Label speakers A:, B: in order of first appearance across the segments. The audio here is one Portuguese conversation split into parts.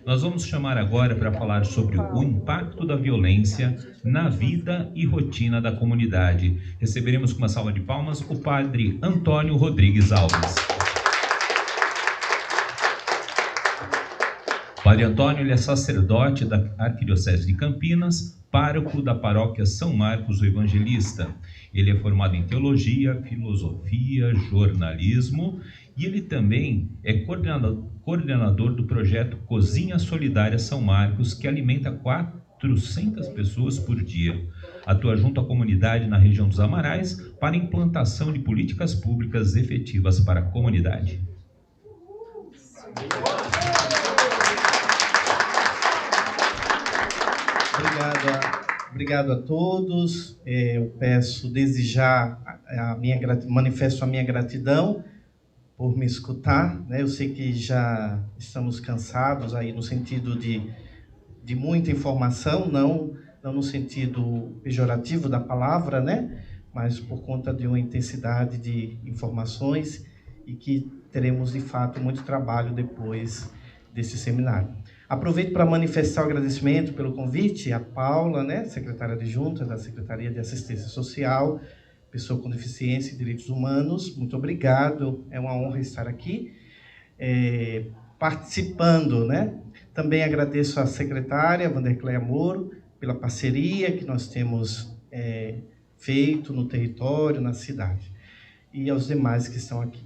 A: Nós vamos chamar agora para falar sobre o impacto da violência na vida e rotina da comunidade. Receberemos com uma salva de palmas o padre Antônio Rodrigues Alves. O padre Antônio, ele é sacerdote da Arquidiocese de Campinas, pároco da paróquia São Marcos o Evangelista. Ele é formado em teologia, filosofia, jornalismo e ele também é coordenador do projeto Cozinha Solidária São Marcos, que alimenta 400 pessoas por dia. Atua junto à comunidade na região dos Amarais para a implantação de políticas públicas efetivas para a comunidade.
B: Obrigado a todos. Eu peço desde já manifesto a minha gratidão por me escutar, né? Eu sei que já estamos cansados aí no sentido de muita informação, não no sentido pejorativo da palavra, né? Mas por conta de uma intensidade de informações e que teremos de fato muito trabalho depois desse seminário. Aproveito para manifestar o agradecimento pelo convite à Paula, né, secretária adjunta da Secretaria de Assistência Social, pessoa com deficiência e direitos humanos. Muito obrigado, é uma honra estar aqui participando, né? Também agradeço à secretária Vandercleia Moro pela parceria que nós temos feito no território, na cidade, e aos demais que estão aqui.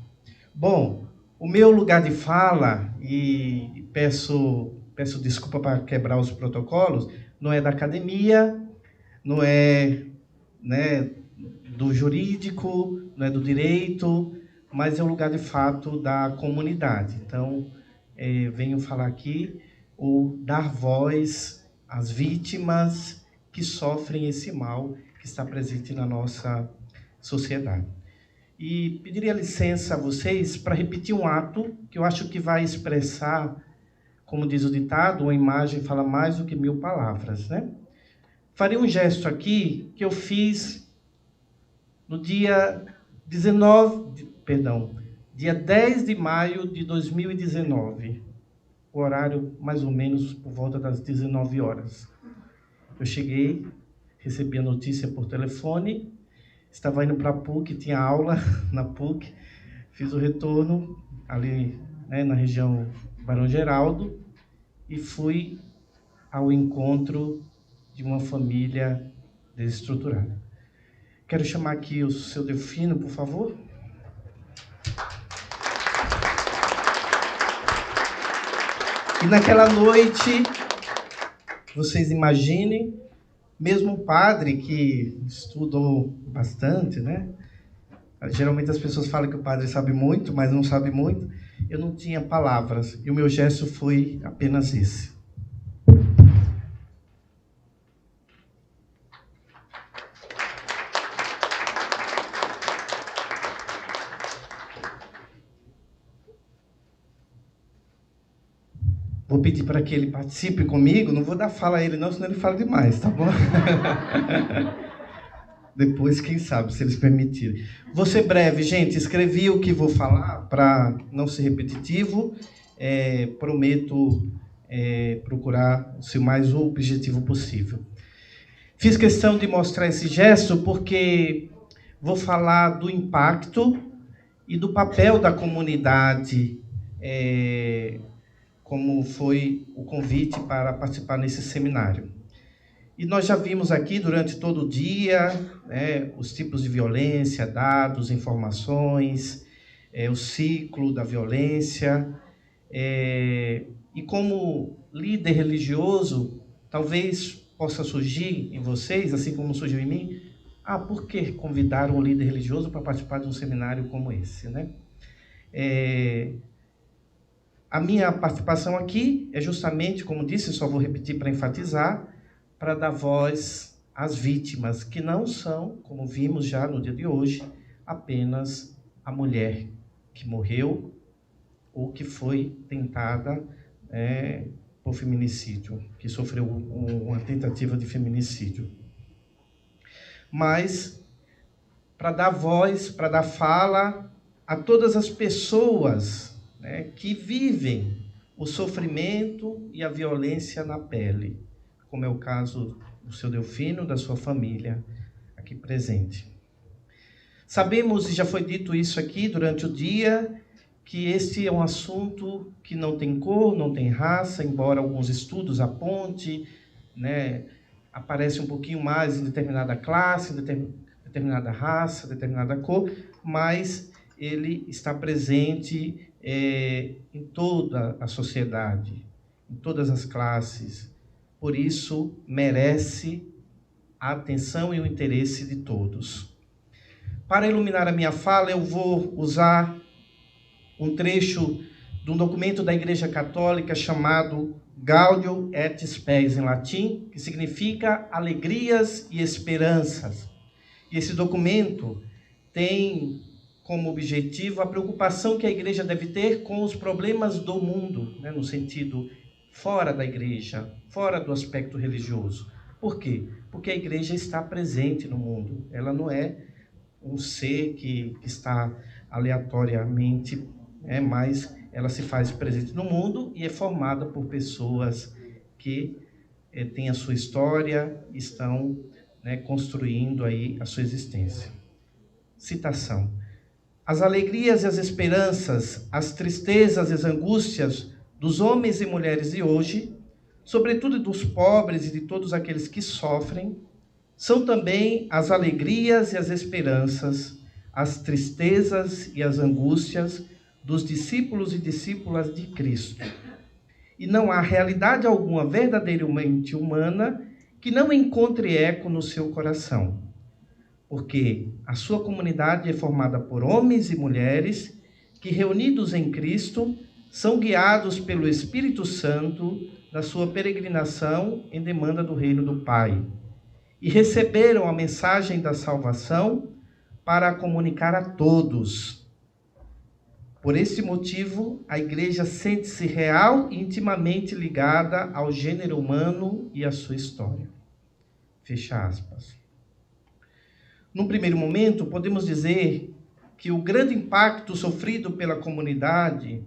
B: Bom, o meu lugar de fala, e peço desculpa para quebrar os protocolos, não é da academia, não é, né, do jurídico, não é do direito, mas é o lugar de fato da comunidade. Então, venho falar aqui ou dar voz às vítimas que sofrem esse mal que está presente na nossa sociedade. E pediria licença a vocês para repetir um ato que eu acho que vai expressar, como diz o ditado, uma imagem fala mais do que 1000 palavras, né? Farei um gesto aqui que eu fiz no dia 10 de maio de 2019, o horário mais ou menos por volta das 19 horas. Eu cheguei, recebi a notícia por telefone, estava indo para a PUC, tinha aula na PUC, fiz o retorno ali, né, na região Barão Geraldo, e fui ao encontro de uma família desestruturada. Quero chamar aqui o seu Delfino, por favor. E naquela noite, vocês imaginem, mesmo um padre que estudou bastante, né? Geralmente as pessoas falam que o padre sabe muito, mas não sabe muito. Eu não tinha palavras, e o meu gesto foi apenas esse. Vou pedir para que ele participe comigo, não vou dar fala a ele não, senão ele fala demais, tá bom? Depois, quem sabe, se eles permitirem. Vou ser breve, gente. Escrevi o que vou falar para não ser repetitivo. Prometo procurar ser o mais objetivo possível. Fiz questão de mostrar esse gesto porque vou falar do impacto e do papel da comunidade, como foi o convite para participar nesse seminário. E nós já vimos aqui durante todo o dia, né, os tipos de violência, dados, informações, o ciclo da violência. E como líder religioso, talvez possa surgir em vocês, assim como surgiu em mim, por que convidar um líder religioso para participar de um seminário como esse, né? A minha participação aqui é justamente, como disse, só vou repetir para enfatizar, para dar voz às vítimas, que não são, como vimos já no dia de hoje, apenas a mulher que morreu ou que foi tentada por feminicídio, que sofreu uma tentativa de feminicídio. Mas para dar voz, para dar fala a todas as pessoas, né, que vivem o sofrimento e a violência na pele, como é o caso do seu Delfino, da sua família aqui presente. Sabemos, e já foi dito isso aqui durante o dia, que este é um assunto que não tem cor, não tem raça, embora alguns estudos apontem, né, aparece um pouquinho mais em determinada classe, em determinada raça, determinada cor, mas ele está presente em toda a sociedade, em todas as classes. Por isso, merece a atenção e o interesse de todos. Para iluminar a minha fala, eu vou usar um trecho de um documento da Igreja Católica chamado Gaudium et Spes, em latim, que significa alegrias e esperanças. E esse documento tem como objetivo a preocupação que a Igreja deve ter com os problemas do mundo, né, no sentido fora da Igreja, fora do aspecto religioso. Por quê? Porque a Igreja está presente no mundo. Ela não é um ser que está aleatoriamente, mas ela se faz presente no mundo e é formada por pessoas que têm a sua história, estão construindo aí a sua existência. Citação: as alegrias e as esperanças, as tristezas e as angústias dos homens e mulheres de hoje, sobretudo dos pobres e de todos aqueles que sofrem, são também as alegrias e as esperanças, as tristezas e as angústias dos discípulos e discípulas de Cristo. E não há realidade alguma verdadeiramente humana que não encontre eco no seu coração, porque a sua comunidade é formada por homens e mulheres que, reunidos em Cristo, são guiados pelo Espírito Santo na sua peregrinação em demanda do reino do Pai, e receberam a mensagem da salvação para a comunicar a todos. Por esse motivo, a Igreja sente-se real e intimamente ligada ao gênero humano e à sua história. Fecha aspas. Num primeiro momento, podemos dizer que o grande impacto sofrido pela comunidade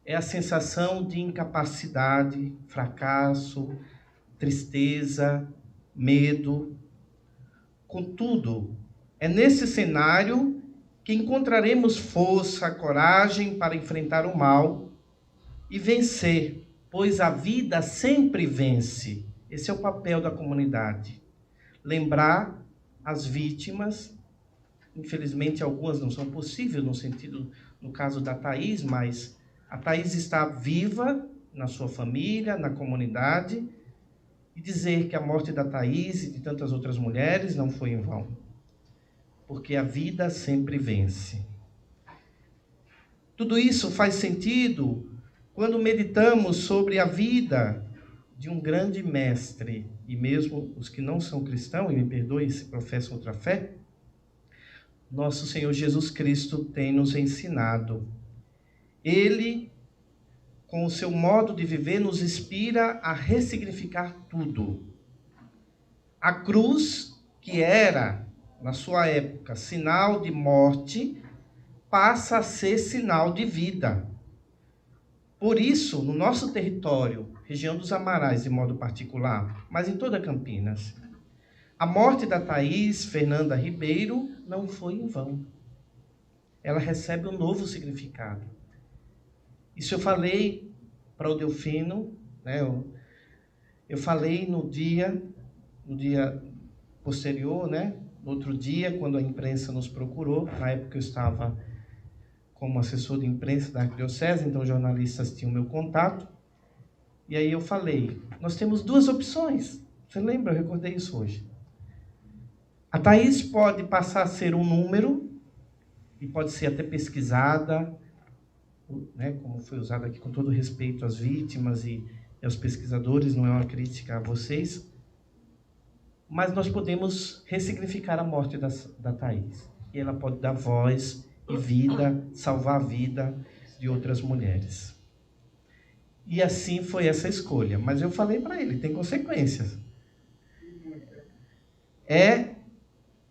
B: é a sensação de incapacidade, fracasso, tristeza, medo. Contudo, é nesse cenário que encontraremos força, coragem para enfrentar o mal e vencer, pois a vida sempre vence. Esse é o papel da comunidade. Lembrar as vítimas, infelizmente algumas não são possíveis, no caso da Thaís, mas a Thaís está viva na sua família, na comunidade, e dizer que a morte da Thaís e de tantas outras mulheres não foi em vão, porque a vida sempre vence. Tudo isso faz sentido quando meditamos sobre a vida de um grande mestre, e mesmo os que não são cristãos, e me perdoem se professam outra fé, nosso Senhor Jesus Cristo tem nos ensinado. Ele, com o seu modo de viver, nos inspira a ressignificar tudo. A cruz, que era, na sua época, sinal de morte, passa a ser sinal de vida. Por isso, no nosso território, região dos Amarais de modo particular, mas em toda Campinas, a morte da Thaís Fernanda Ribeiro não foi em vão. Ela recebe um novo significado. Isso eu falei para o Delfino, né? Eu falei no dia posterior, né? No outro dia, quando a imprensa nos procurou, na época eu estava como assessor de imprensa da Arquidiocese, então jornalistas tinham meu contato, e aí eu falei, nós temos duas opções. Você lembra? Eu recordei isso hoje. A Thaís pode passar a ser um número, e pode ser até pesquisada, né, como foi usado aqui, com todo respeito às vítimas e aos pesquisadores, não é uma crítica a vocês, mas nós podemos ressignificar a morte da Thaís. E ela pode dar voz e vida, salvar a vida de outras mulheres. E assim foi essa escolha. Mas eu falei para ele, tem consequências.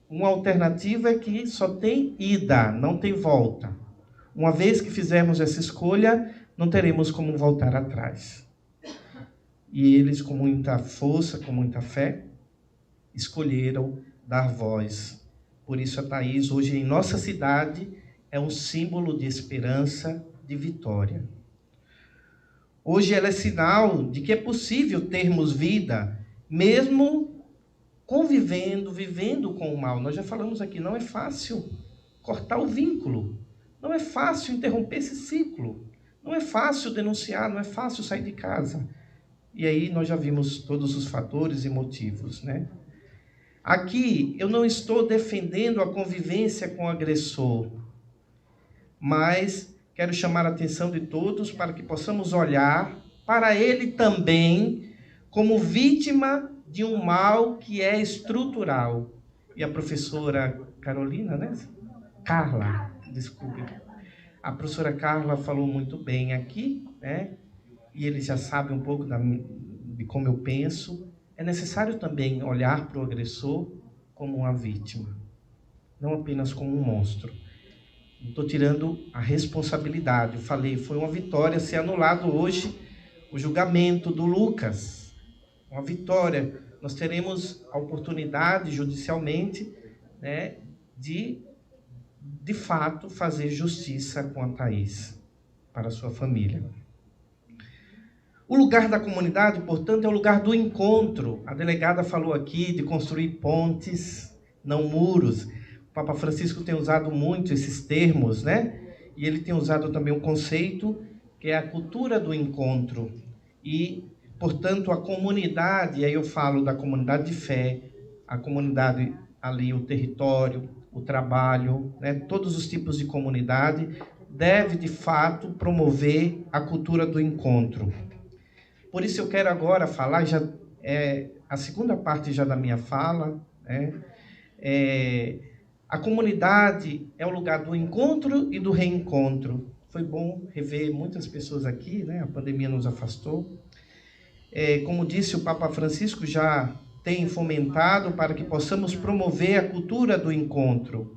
B: Uma alternativa que só tem ida, não tem volta. Uma vez que fizermos essa escolha, não teremos como voltar atrás. E eles, com muita força, com muita fé, escolheram dar voz. Por isso a Thaís, hoje em nossa cidade, é um símbolo de esperança, de vitória. Hoje ela é sinal de que é possível termos vida, mesmo convivendo, vivendo com o mal. Nós já falamos aqui, não é fácil cortar o vínculo, não é fácil interromper esse ciclo, não é fácil denunciar, não é fácil sair de casa. E aí nós já vimos todos os fatores e motivos, né? Aqui eu não estou defendendo a convivência com o agressor, mas quero chamar a atenção de todos para que possamos olhar para ele também como vítima de um mal que é estrutural. E a professora Carolina, né? Carla, desculpe. A professora Carla falou muito bem aqui, né? E ele já sabe um pouco de como eu penso. É necessário também olhar para o agressor como uma vítima, não apenas como um monstro. Não estou tirando a responsabilidade. Eu falei, foi uma vitória ser anulado hoje o julgamento do Lucas. Uma vitória. Nós teremos a oportunidade, judicialmente, né, de fato, fazer justiça com a Thaís para a sua família. O lugar da comunidade, portanto, é o lugar do encontro. A delegada falou aqui de construir pontes, não muros. O Papa Francisco tem usado muito esses termos, né? E ele tem usado também um conceito que é a cultura do encontro. E, portanto, a comunidade, aí eu falo da comunidade de fé, a comunidade ali, o território, o trabalho, né? Todos os tipos de comunidade deve, de fato, promover a cultura do encontro. Por isso eu quero agora falar, já a segunda parte já da minha fala, né? A comunidade é o lugar do encontro e do reencontro. Foi bom rever muitas pessoas aqui, né? A pandemia nos afastou. Como disse o Papa Francisco, já tem fomentado para que possamos promover a cultura do encontro.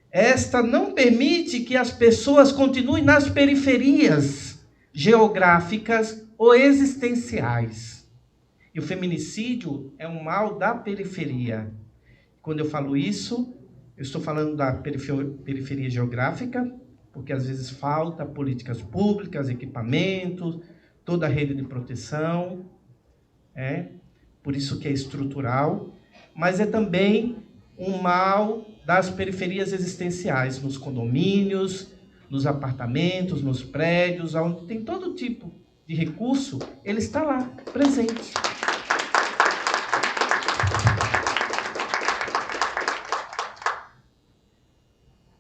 B: Esta não permite que as pessoas continuem nas periferias geográficas ou existenciais. E o feminicídio é um mal da periferia. Quando eu falo isso, eu estou falando da periferia geográfica, porque às vezes falta políticas públicas, equipamentos, toda a rede de proteção, por isso que é estrutural, mas é também um mal das periferias existenciais, nos condomínios, nos apartamentos, nos prédios, onde tem todo tipo de recurso, ele está lá, presente.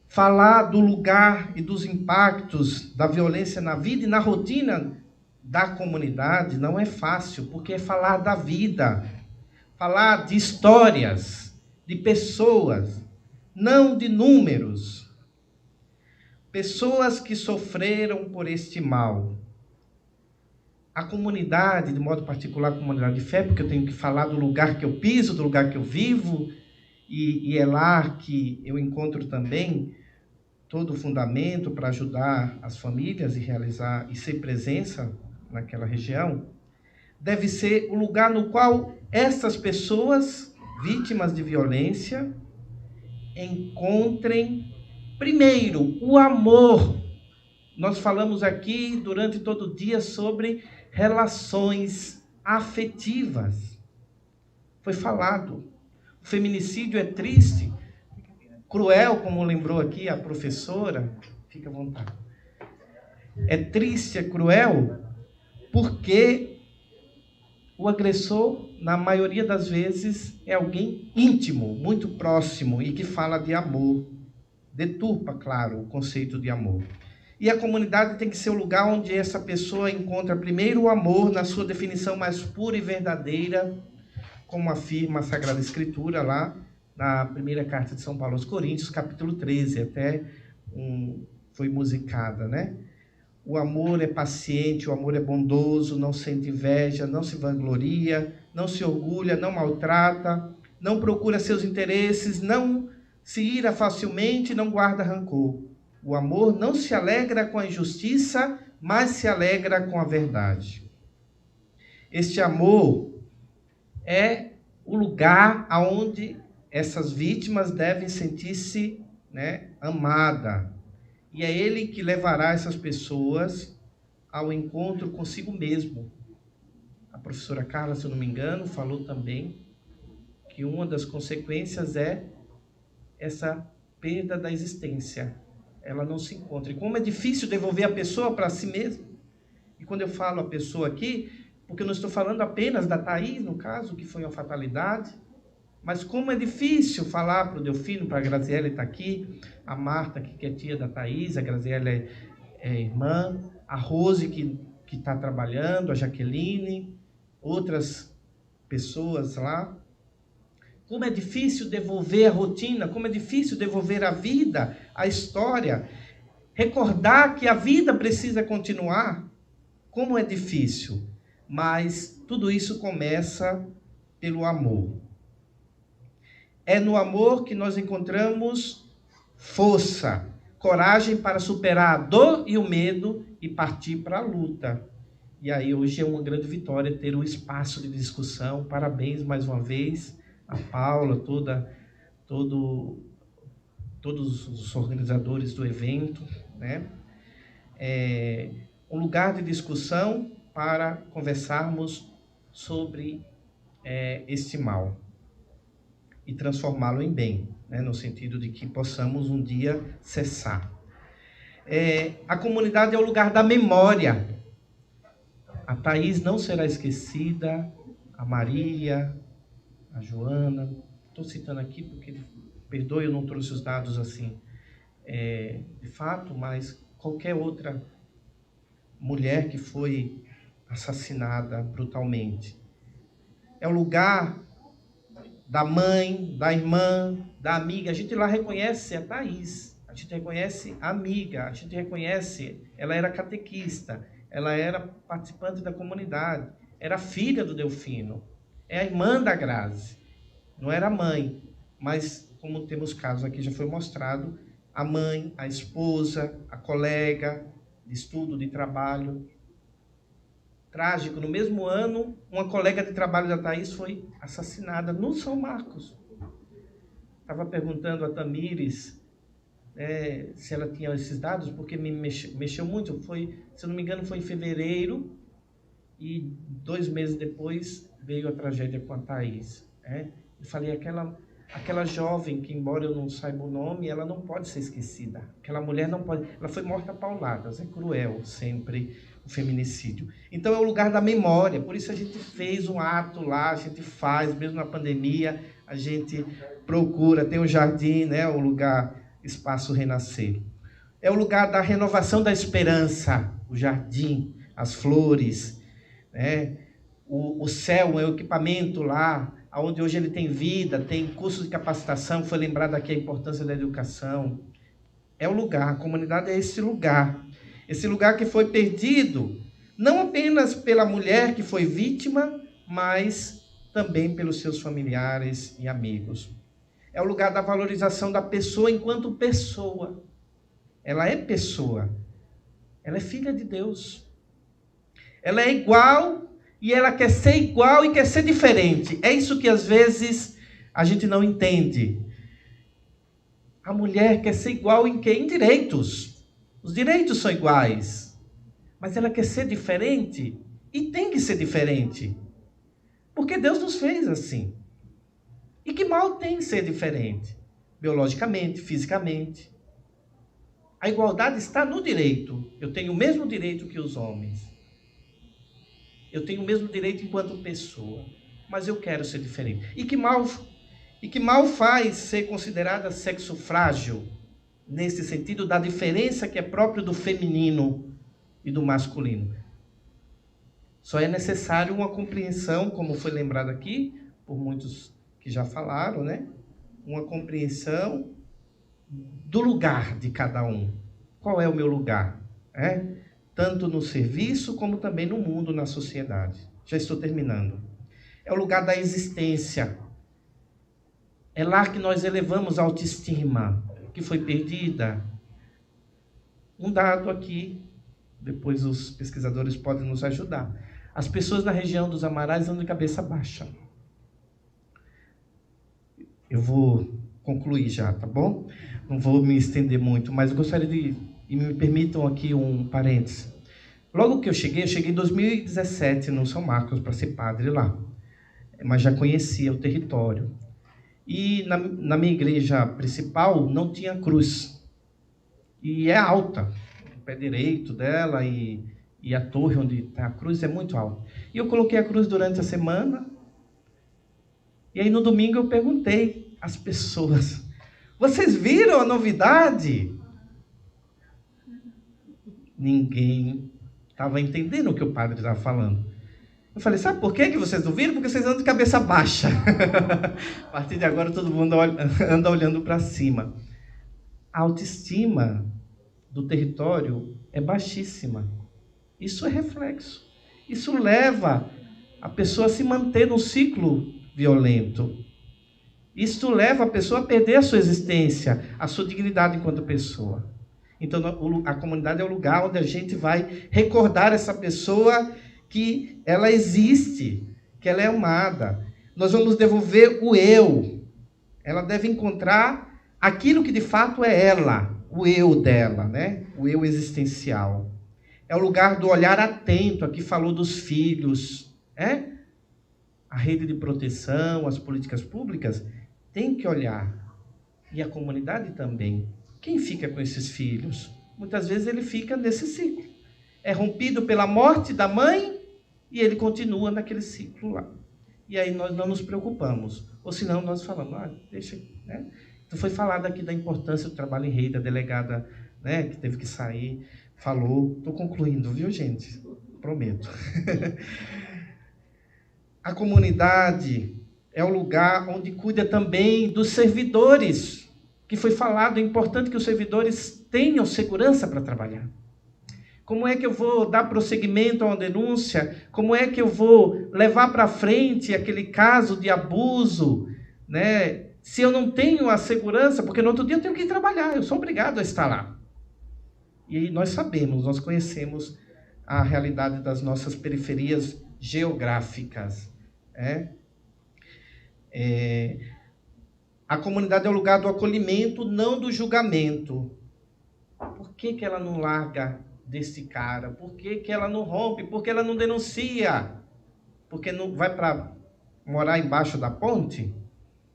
B: Falar do lugar e dos impactos da violência na vida e na rotina da comunidade não é fácil, porque é falar da vida, falar de histórias, de pessoas, não de números. Pessoas que sofreram por este mal. A comunidade, de modo particular a comunidade de fé, porque eu tenho que falar do lugar que eu piso, do lugar que eu vivo, e é lá que eu encontro também todo o fundamento para ajudar as famílias e realizar e ser presença naquela região, deve ser o lugar no qual essas pessoas, vítimas de violência, encontrem, primeiro, o amor. Nós falamos aqui durante todo o dia sobre relações afetivas. Foi falado. O feminicídio é triste, cruel, como lembrou aqui a professora. Fica à vontade. É triste, é cruel, porque o agressor, na maioria das vezes, é alguém íntimo, muito próximo e que fala de amor. Deturpa, claro, o conceito de amor. E a comunidade tem que ser o lugar onde essa pessoa encontra primeiro o amor na sua definição mais pura e verdadeira, como afirma a Sagrada Escritura lá na primeira carta de São Paulo aos Coríntios, capítulo 13, até foi musicada, né? O amor é paciente, o amor é bondoso, não sente inveja, não se vangloria, não se orgulha, não maltrata, não procura seus interesses, não se ira facilmente, não guarda rancor. O amor não se alegra com a injustiça, mas se alegra com a verdade. Este amor é o lugar aonde essas vítimas devem sentir-se, amada. E é ele que levará essas pessoas ao encontro consigo mesmo. A professora Carla, se eu não me engano, falou também que uma das consequências é essa perda da existência. Ela não se encontra. E como é difícil devolver a pessoa para si mesma. E quando eu falo a pessoa aqui, porque eu não estou falando apenas da Thaís, no caso, que foi uma fatalidade, mas como é difícil falar para o Delfino, para a Graziella está aqui, a Marta, que é tia da Thaís, a Graziella é irmã, a Rose, que está trabalhando, a Jaqueline, outras pessoas lá. Como é difícil devolver a rotina, como é difícil devolver a vida, a história. Recordar que a vida precisa continuar, como é difícil. Mas tudo isso começa pelo amor. É no amor que nós encontramos força, coragem para superar a dor e o medo e partir para a luta. E aí hoje é uma grande vitória ter um espaço de discussão. Parabéns mais uma vez a Paula, todos os organizadores do evento, um lugar de discussão para conversarmos sobre este mal e transformá-lo em bem, no sentido de que possamos um dia cessar. A comunidade é o lugar da memória. A Thaís não será esquecida, a Maria, a Joana, estou citando aqui porque, perdoe, eu não trouxe os dados assim, de fato, mas qualquer outra mulher que foi assassinada brutalmente. É o lugar da mãe, da irmã, da amiga. A gente lá reconhece a Thaís, a gente reconhece a amiga, a gente reconhece, ela era catequista, ela era participante da comunidade, era filha do Delfino, é a irmã da Grazi, não era a mãe, mas como temos casos aqui, já foi mostrado, a mãe, a esposa, a colega de estudo, de trabalho. Trágico, no mesmo ano, uma colega de trabalho da Thaís foi assassinada no São Marcos. Estava perguntando a Tamires se ela tinha esses dados, porque me mexeu muito. Se eu não me engano, foi em fevereiro, e 2 meses depois veio a tragédia com a Thaís. Eu falei, aquela jovem, que embora eu não saiba o nome, ela não pode ser esquecida. Aquela mulher não pode... Ela foi morta a pauladas, é cruel sempre o feminicídio. Então é o lugar da memória, por isso a gente fez um ato lá, a gente faz, mesmo na pandemia, a gente procura, tem um jardim, o lugar, Espaço Renascer. É o lugar da renovação da esperança, o jardim, as flores, o céu é o equipamento lá, onde hoje ele tem vida, tem cursos de capacitação, foi lembrado aqui a importância da educação. É o lugar, a comunidade é esse lugar que foi perdido, não apenas pela mulher que foi vítima, mas também pelos seus familiares e amigos. É o lugar da valorização da pessoa enquanto pessoa. Ela é pessoa, ela é filha de Deus. Ela é igual e ela quer ser igual e quer ser diferente. É isso que às vezes a gente não entende. A mulher quer ser igual em quê? Em direitos. Os direitos são iguais. Mas ela quer ser diferente e tem que ser diferente. Porque Deus nos fez assim. E que mal tem ser diferente? Biologicamente, fisicamente. A igualdade está no direito. Eu tenho o mesmo direito que os homens. Eu tenho o mesmo direito enquanto pessoa, mas eu quero ser diferente. E que mal faz ser considerada sexo frágil, nesse sentido da diferença que é próprio do feminino e do masculino. Só é necessário uma compreensão, como foi lembrado aqui, por muitos que já falaram, uma compreensão do lugar de cada um. Qual é o meu lugar? Tanto no serviço, como também no mundo, na sociedade. Já estou terminando. É o lugar da existência. É lá que nós elevamos a autoestima, que foi perdida. Um dado aqui. depois os pesquisadores podem nos ajudar. As pessoas na região dos Amarais andam de cabeça baixa. Eu vou concluir já, tá bom? Não vou me estender muito, mas eu gostaria de... E me permitam aqui um parênteses. Logo que eu cheguei em 2017 no São Marcos para ser padre lá. Mas já conhecia o território. E na minha igreja principal não tinha cruz. E é alta. O pé direito dela e a torre onde está a cruz é muito alta. E eu coloquei a cruz durante a semana. E aí no domingo eu perguntei às pessoas: vocês viram a novidade? Ninguém estava entendendo o que o padre estava falando. Eu falei: sabe por que vocês não viram? Porque vocês andam de cabeça baixa. A partir de agora todo mundo anda olhando para cima. A autoestima do território é baixíssima. Isso é reflexo. Isso leva a pessoa a se manter num ciclo violento. Isso leva a pessoa a perder a sua existência, a sua dignidade enquanto pessoa. Então, a comunidade é o lugar onde a gente vai recordar essa pessoa que ela existe, que ela é amada. Nós vamos devolver o eu. Ela deve encontrar aquilo que de fato é ela, o eu dela, né? O eu existencial. É o lugar do olhar atento. Aqui falou dos filhos, né? A rede de proteção, as políticas públicas, tem que olhar. E a comunidade também. Quem fica com esses filhos? Muitas vezes ele fica nesse ciclo. É rompido pela morte da mãe e ele continua naquele ciclo lá. E aí nós não nos preocupamos. Ou senão nós falamos, deixa, né? Então foi falado aqui da importância do trabalho em rede, a delegada, né, que teve que sair, falou. Estou concluindo, viu, gente? Prometo. A comunidade é o lugar onde cuida também dos servidores, que foi falado, é importante que os servidores tenham segurança para trabalhar. Como é que eu vou dar prosseguimento a uma denúncia? Como é que eu vou levar para frente aquele caso de abuso, né? Se eu não tenho a segurança, porque no outro dia eu tenho que ir trabalhar, eu sou obrigado a estar lá. E nós sabemos, nós conhecemos a realidade das nossas periferias geográficas. A comunidade é o lugar do acolhimento, não do julgamento. Por que ela não larga desse cara? Por que ela não rompe? Por que ela não denuncia? Porque não vai para morar embaixo da ponte?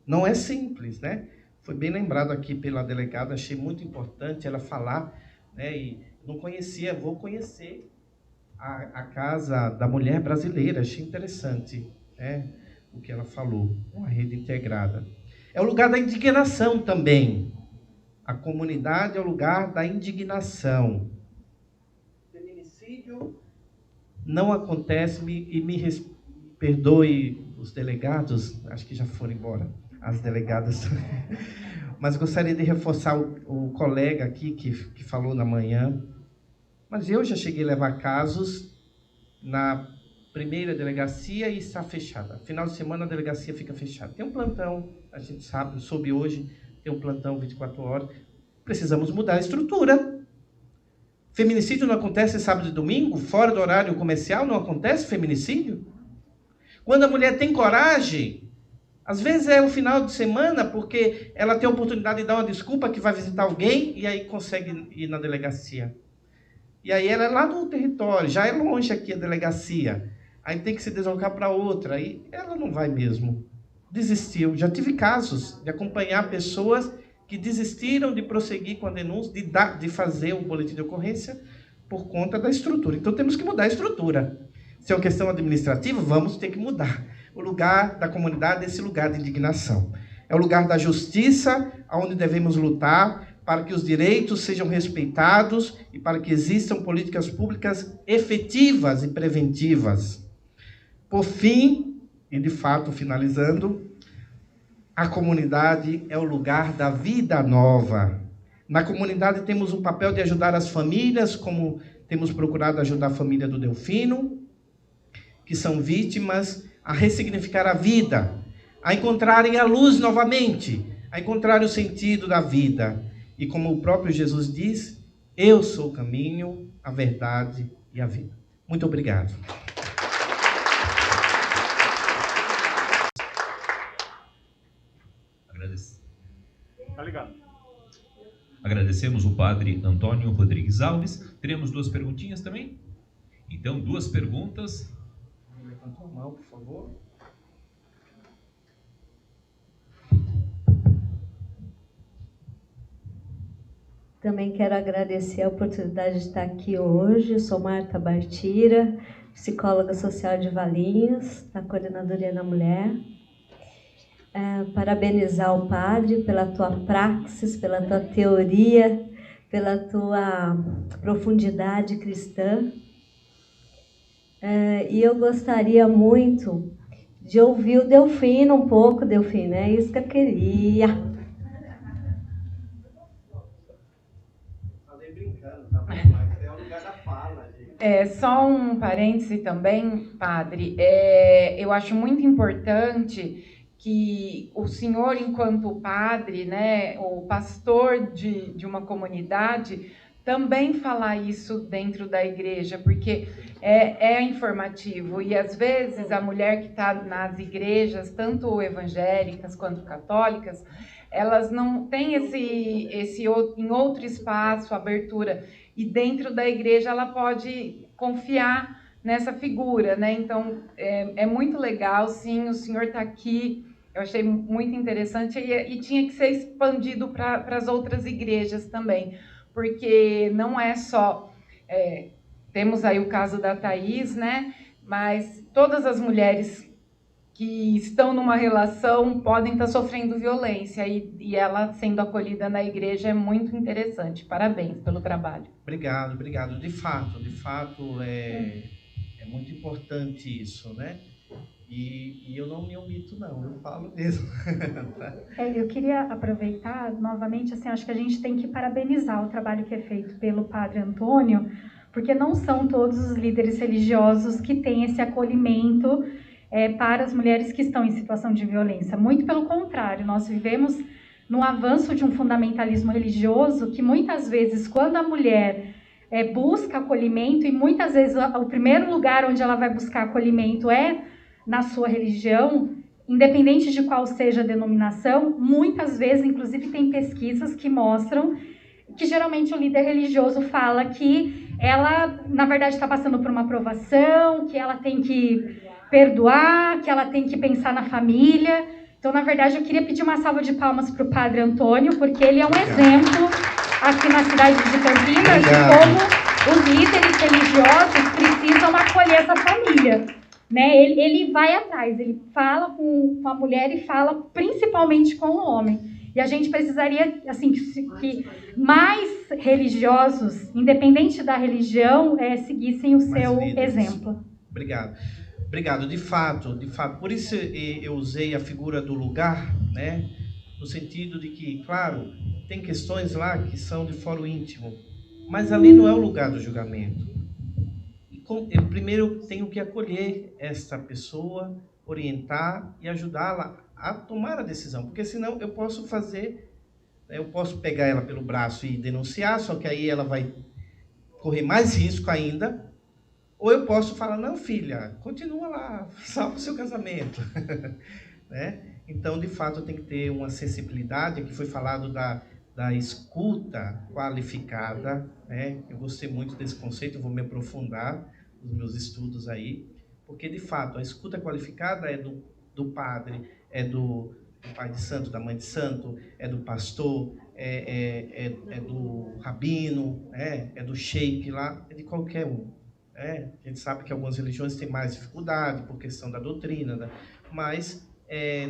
B: Não é simples, né? Foi bem lembrado aqui pela delegada, achei muito importante ela falar, né? E não conhecia, vou conhecer a Casa da Mulher Brasileira, achei interessante, né? O que ela falou, uma rede integrada. É o lugar da indignação também. A comunidade é o lugar da indignação. Feminicídio não acontece, perdoe os delegados, acho que já foram embora, as delegadas. Mas gostaria de reforçar o colega aqui que falou na manhã. Mas eu já cheguei a levar casos na primeira delegacia e está fechada. Final de semana a delegacia fica fechada. Tem um plantão, a gente sabe, soube hoje, tem um plantão 24 horas. Precisamos mudar a estrutura. Feminicídio não acontece sábado e domingo? Fora do horário comercial não acontece feminicídio? Quando a mulher tem coragem, às vezes é o final de semana, porque ela tem a oportunidade de dar uma desculpa que vai visitar alguém e aí consegue ir na delegacia. E aí ela é lá no território, já é longe aqui a delegacia. Aí tem que se deslocar para outra, aí ela não vai mesmo. Desistiu. Já tive casos de acompanhar pessoas que desistiram de prosseguir com a denúncia, de fazer o boletim de ocorrência por conta da estrutura. Então temos que mudar a estrutura. Se é uma questão administrativa, vamos ter que mudar. O lugar da comunidade é esse lugar de indignação. É o lugar da justiça, onde devemos lutar para que os direitos sejam respeitados e para que existam políticas públicas efetivas e preventivas. Por fim, e de fato finalizando, a comunidade é o lugar da vida nova. Na comunidade temos o papel de ajudar as famílias, como temos procurado ajudar a família do Delfino, que são vítimas, a ressignificar a vida, a encontrarem a luz novamente, a encontrarem o sentido da vida. E como o próprio Jesus diz, Eu sou o caminho, a verdade e a vida. Muito obrigado.
C: Tá ligado.
A: Agradecemos o padre Antônio Rodrigues Alves. Teremos 2 perguntinhas também? Então, 2 perguntas.
B: Levanta a mão, por favor.
D: Também quero agradecer a oportunidade de estar aqui hoje. Eu sou Marta Bartira, psicóloga social de Valinhos, da Coordenadoria da Mulher. Parabenizar o padre pela tua praxis, pela tua teoria, pela tua profundidade cristã. E eu gostaria muito de ouvir o Delfino um pouco, Delfino, é isso que eu queria.
B: Falei brincando, tá bom, mas é o lugar da fala, gente.
E: Só um parêntese também, padre. Eu acho muito importante que o senhor, enquanto padre, né, o pastor de uma comunidade, também falar isso dentro da igreja, porque é informativo. E, às vezes, a mulher que está nas igrejas, tanto evangélicas quanto católicas, elas não têm em outro espaço, abertura. E dentro da igreja ela pode confiar nessa figura, né? Então, é muito legal, sim, o senhor está aqui. Eu achei muito interessante e tinha que ser expandido para as outras igrejas também, porque não é só... temos aí o caso da Thaís, né? Mas todas as mulheres que estão numa relação podem estar sofrendo violência e ela sendo acolhida na igreja é muito interessante. Parabéns pelo trabalho.
B: Obrigado. De fato é muito importante isso, né? E eu não me omito, não, eu falo mesmo.
F: Eu queria aproveitar novamente, assim, acho que a gente tem que parabenizar o trabalho que é feito pelo Padre Antônio, porque não são todos os líderes religiosos que têm esse acolhimento para as mulheres que estão em situação de violência. Muito pelo contrário, nós vivemos num avanço de um fundamentalismo religioso que muitas vezes, quando a mulher busca acolhimento, e muitas vezes o primeiro lugar onde ela vai buscar acolhimento é na sua religião, independente de qual seja a denominação, muitas vezes, inclusive, tem pesquisas que mostram que geralmente o líder religioso fala que ela, na verdade, está passando por uma provação, que ela tem que perdoar, que ela tem que pensar na família. Então, na verdade, eu queria pedir uma salva de palmas para o Padre Antônio, porque ele é um exemplo aqui na cidade de Campinas de como os líderes religiosos precisam acolher essa família. Né? Ele vai atrás, ele fala com a mulher e fala principalmente com o homem. E a gente precisaria, assim, que mais religiosos, independente da religião, seguissem o seu exemplo.
B: Obrigado. De fato. Por isso eu usei a figura do lugar, né? No sentido de que, claro, tem questões lá que são de foro íntimo, mas ali não é o lugar do julgamento. Eu primeiro tenho que acolher esta pessoa, orientar e ajudá-la a tomar a decisão, porque senão eu posso pegar ela pelo braço e denunciar, só que aí ela vai correr mais risco ainda, ou eu posso falar, não, filha, continua lá, salva o seu casamento. Né? Então, de fato, tem que ter uma sensibilidade. Aqui foi falado da escuta qualificada, né? Eu gostei muito desse conceito, eu vou me aprofundar nos meus estudos aí, porque de fato a escuta qualificada é do padre, é do pai de santo, da mãe de santo, é do pastor, é do rabino, é do sheik lá, é de qualquer um. A gente sabe que algumas religiões têm mais dificuldade por questão da doutrina, mas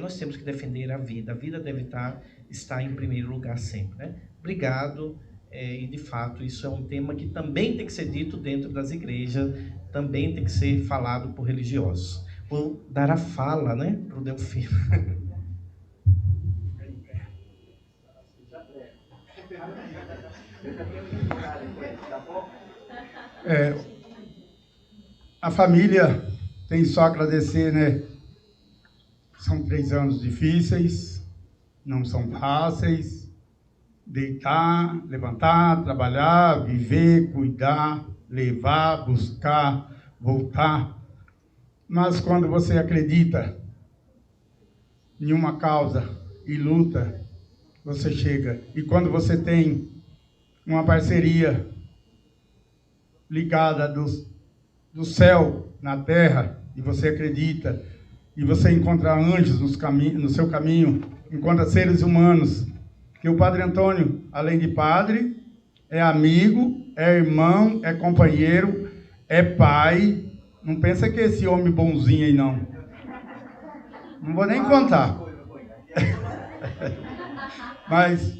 B: nós temos que defender a vida deve estar em primeiro lugar sempre, né? Obrigado, e de fato isso é um tema que também tem que ser dito dentro das igrejas, também tem que ser falado por religiosos. Vou dar a fala, né, para o Delfino.
C: A família tem só a agradecer, né? São 3 anos difíceis, não são fáceis, deitar, levantar, trabalhar, viver, cuidar, levar, buscar, voltar. Mas quando você acredita em uma causa e luta, você chega. E quando você tem uma parceria ligada do céu na terra, e você acredita, e você encontra anjos no seu caminho, encontra seres humanos, que o Padre Antônio, além de padre, é amigo, é irmão, é companheiro, é pai. Não pensa que é esse homem bonzinho aí, não. Não vou nem contar. Mas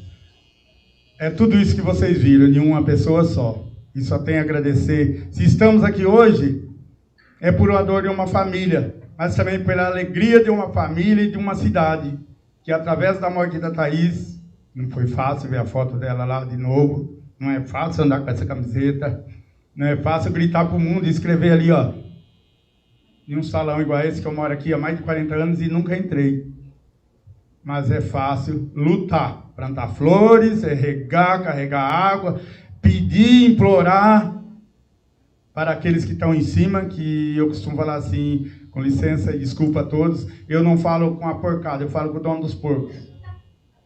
C: é tudo isso que vocês viram em uma pessoa só. E só tenho a agradecer. Se estamos aqui hoje, é por uma dor de uma família, mas também pela alegria de uma família e de uma cidade, que através da morte da Thaís, não foi fácil ver a foto dela lá de novo, não é fácil andar com essa camiseta, não é fácil gritar para o mundo e escrever ali, ó, em um salão igual a esse que eu moro aqui há mais de 40 anos e nunca entrei. Mas é fácil lutar, plantar flores, regar, carregar água, pedir, implorar para aqueles que estão em cima, que eu costumo falar assim, com licença e desculpa a todos, eu não falo com a porcada, eu falo com o dono dos porcos.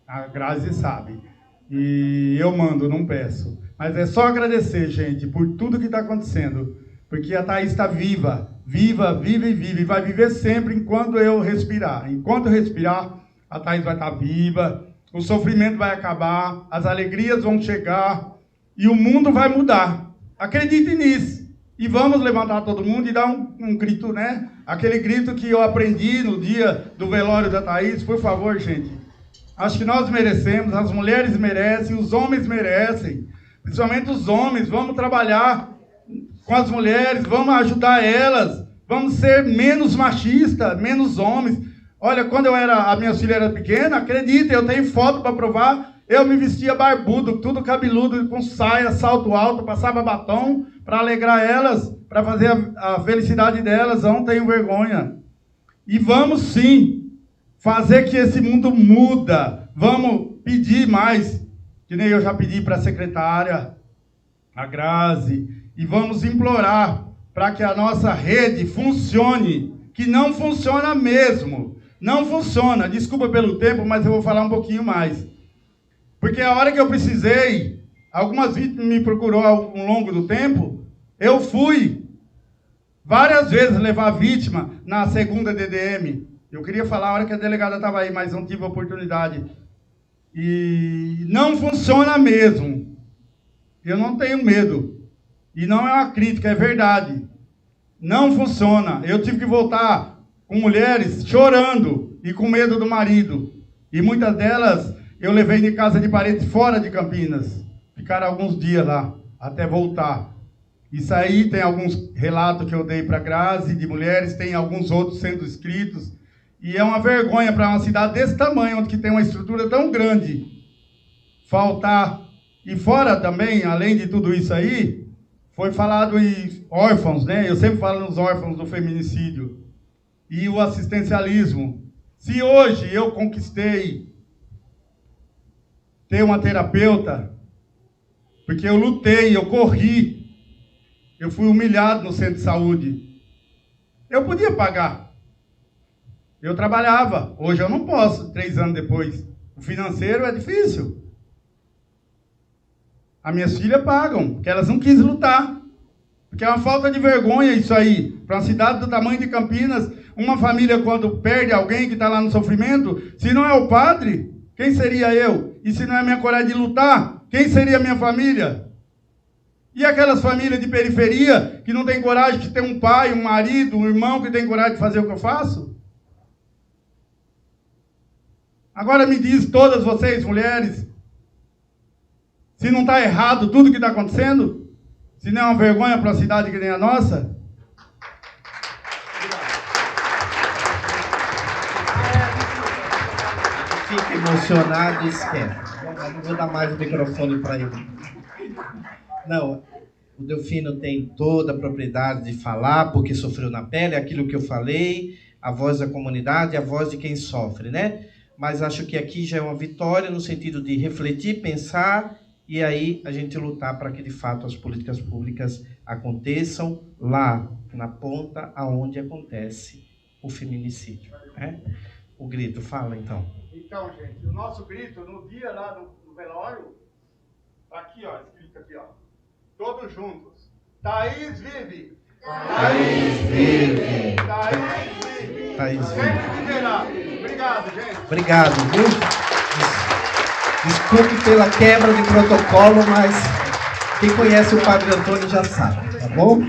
C: A Grazi sabe. E eu mando, não peço. Mas é só agradecer, gente, por tudo que está acontecendo. Porque a Thaís está viva, viva, viva e viva. E vai viver sempre enquanto eu respirar. Enquanto eu respirar, a Thaís vai estar viva. O sofrimento vai acabar. As alegrias vão chegar. E o mundo vai mudar. Acredite nisso. E vamos levantar todo mundo e dar um grito, né? Aquele grito que eu aprendi no dia do velório da Thaís. Por favor, gente. Acho que nós merecemos, as mulheres merecem, os homens merecem. Principalmente os homens. Vamos trabalhar com as mulheres, vamos ajudar elas. Vamos ser menos machistas, menos homens. Olha, quando a minha filha era pequena, acredita, eu tenho foto para provar. Eu me vestia barbudo, tudo cabeludo, com saia, salto alto, passava batom para alegrar elas, para fazer a felicidade delas. Não tenho vergonha. E vamos sim fazer que esse mundo muda. Vamos pedir mais, que nem eu já pedi para a secretária, a Grazi, e vamos implorar para que a nossa rede funcione, que não funciona mesmo. Não funciona. Desculpa pelo tempo, mas eu vou falar um pouquinho mais. Porque a hora que eu precisei, algumas vítimas me procurou ao longo do tempo, eu fui várias vezes levar a vítima na segunda DDM. Eu queria falar a hora que a delegada estava aí, mas não tive a oportunidade. E não funciona mesmo. Eu não tenho medo. E não é uma crítica, é verdade. Não funciona. Eu tive que voltar com mulheres chorando e com medo do marido. E muitas delas eu levei de casa de parentes fora de Campinas. Ficaram alguns dias lá, até voltar. Isso aí tem alguns relatos que eu dei para a Grazi de mulheres, tem alguns outros sendo escritos. E é uma vergonha para uma cidade desse tamanho, onde tem uma estrutura tão grande, faltar. E fora também, além de tudo isso aí, foi falado em órfãos, né? Eu sempre falo nos órfãos do feminicídio. E o assistencialismo. Se hoje eu conquistei ter uma terapeuta, porque eu lutei, eu corri, eu fui humilhado no centro de saúde, eu podia pagar. Eu trabalhava. Hoje eu não posso, 3 anos depois. O financeiro é difícil. As minhas filhas pagam, porque elas não quisem lutar. Porque é uma falta de vergonha isso aí. Para uma cidade do tamanho de Campinas, uma família quando perde alguém que está lá no sofrimento, se não é o padre, quem seria eu? E se não é a minha coragem de lutar, quem seria a minha família? E aquelas famílias de periferia que não tem coragem de ter um pai, um marido, um irmão que tem coragem de fazer o que eu faço? Agora me diz, todas vocês, mulheres, se não está errado tudo que está acontecendo? Se não é uma vergonha para uma cidade que nem a nossa?
B: Fica emocionado e esquece. Não vou dar mais o microfone para ele. Não, o Delfino tem toda a propriedade de falar, porque sofreu na pele, aquilo que eu falei, a voz da comunidade, a voz de quem sofre, né? mas acho que aqui já é uma vitória no sentido de refletir, pensar e aí a gente lutar para que, de fato, as políticas públicas aconteçam lá, na ponta, aonde acontece o feminicídio. Né? O grito, fala então.
C: Então, gente, o nosso grito, no dia lá no velório, tá aqui, ó, escrito aqui, ó, todos juntos. Thaís vive!
B: Thaís vive!
C: Thaís vive!
B: Thaís vive!
C: Sempre viverá! Obrigado, gente!
B: Obrigado, viu? Desculpe pela quebra de protocolo, mas quem conhece o Padre Antônio já sabe, tá bom?